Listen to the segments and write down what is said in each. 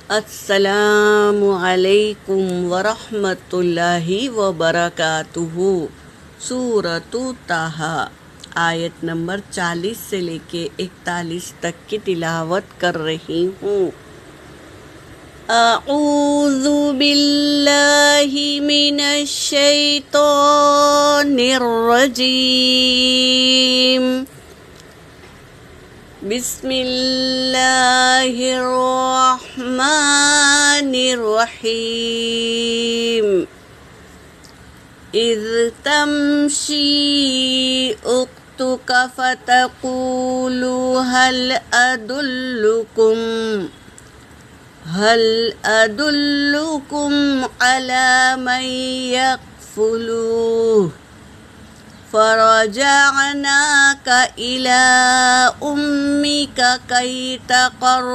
السلام علیکم ورحمۃ اللہ وبرکاتہ۔ سورۃ طٰہٰ آیت نمبر 40 سے لے کے 41 تک کی تلاوت کر رہی ہوں۔ اعوذ باللہ من الشیطان الرجیم، بسم اللہ الرحمن الرحیم۔ اذ تمشی اختک فتقول هل ادلکم علی من یکفلوہ فرجعناک الی امک کی تقر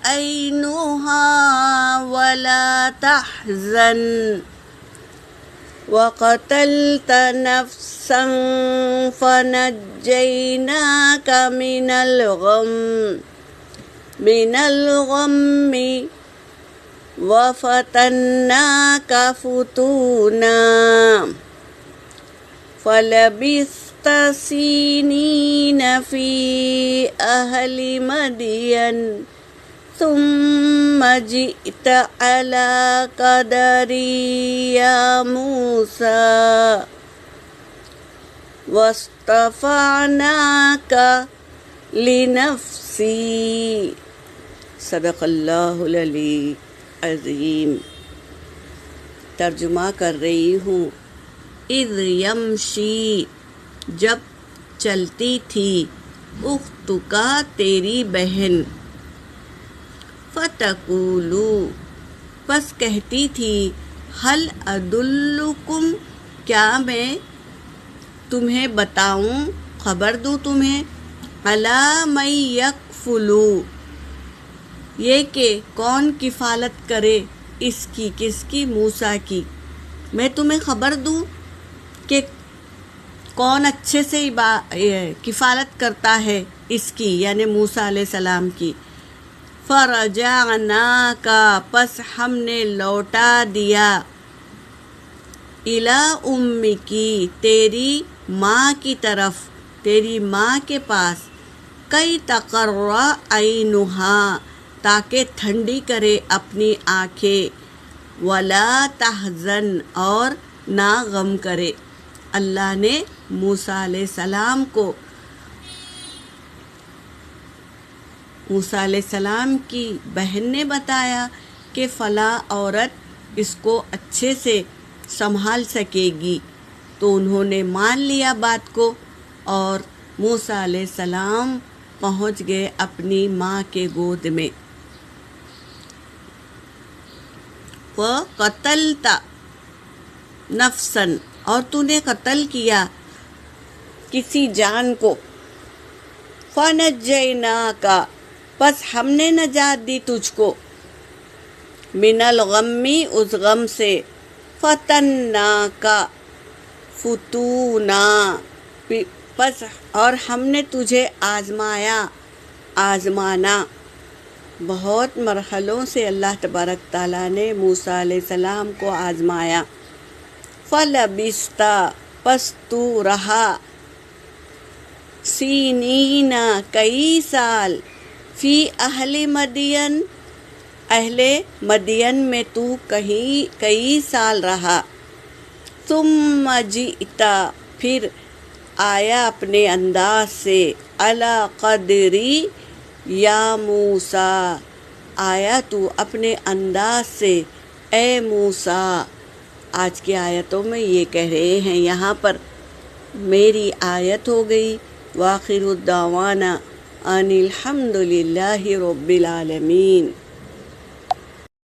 عینها ولا تحزن وقتلت نفسا فنجیناک من الغم وفتناک فتونا فلبثت سنین فی اہل مدین ثم جئت علی قدری یا موسیٰ واصطفعناک لنفسی۔ صدق اللہ العلی عظیم۔ ترجمہ کر رہی ہوں۔ اذ یمشی، جب چلتی تھی، اختکا تیری بہن، فتقولو پس کہتی تھی، هل ادلکم کیا میں تمہیں بتاؤں، خبر دوں تمہیں، علی من یکفلو یہ کہ کون کفالت کرے اس کی، کس کی، موسیٰ کی۔ میں تمہیں خبر دوں کہ کون اچھے سے کفالت کرتا ہے اس کی، یعنی موسیٰ علیہ السلام کی۔ فرجعناک پس ہم نے لوٹا دیا، الی امکی تیری ماں کی طرف، تیری ماں کے پاس، کی تقر عینہا تاکہ ٹھنڈی کرے اپنی آنکھیں، ولا تحزن اور نہ غم کرے۔ اللہ نے موسیٰ علیہ السلام کو، موسیٰ علیہ السلام کی بہن نے بتایا کہ فلاں عورت اس کو اچھے سے سنبھال سکے گی، تو انہوں نے مان لیا بات کو، اور موسیٰ علیہ السلام پہنچ گئے اپنی ماں کے گود میں۔ وَقَتَلْتَ نَفْسًا اور تو نے قتل کیا کسی جان کو، فَنَجَّيْنَاكَ پس ہم نے نجات دی تجھ کو، من الغم اس غم سے، فَتَنَّاكَ فُتُونًا پس اور ہم نے تجھے آزمایا، آزمانا۔ بہت مرحلوں سے اللہ تبارک تعالیٰ نے موسیٰ علیہ السلام کو آزمایا۔ فَلَبِثْتَ پس تو رہا، سِنِینَ کئی سال، فی اہل مدین اہل مدین میں تو کئی سال رہا، ثم جئت پھر آیا اپنے انداز سے، علی قدری یا موسیٰ آیا تو اپنے انداز سے اے موسیٰ۔ آج کی آیتوں میں یہ کہہ رہے ہیں، یہاں پر میری آیت ہو گئی۔ وآخر الدعوانا ان الحمد للہ رب العالمین۔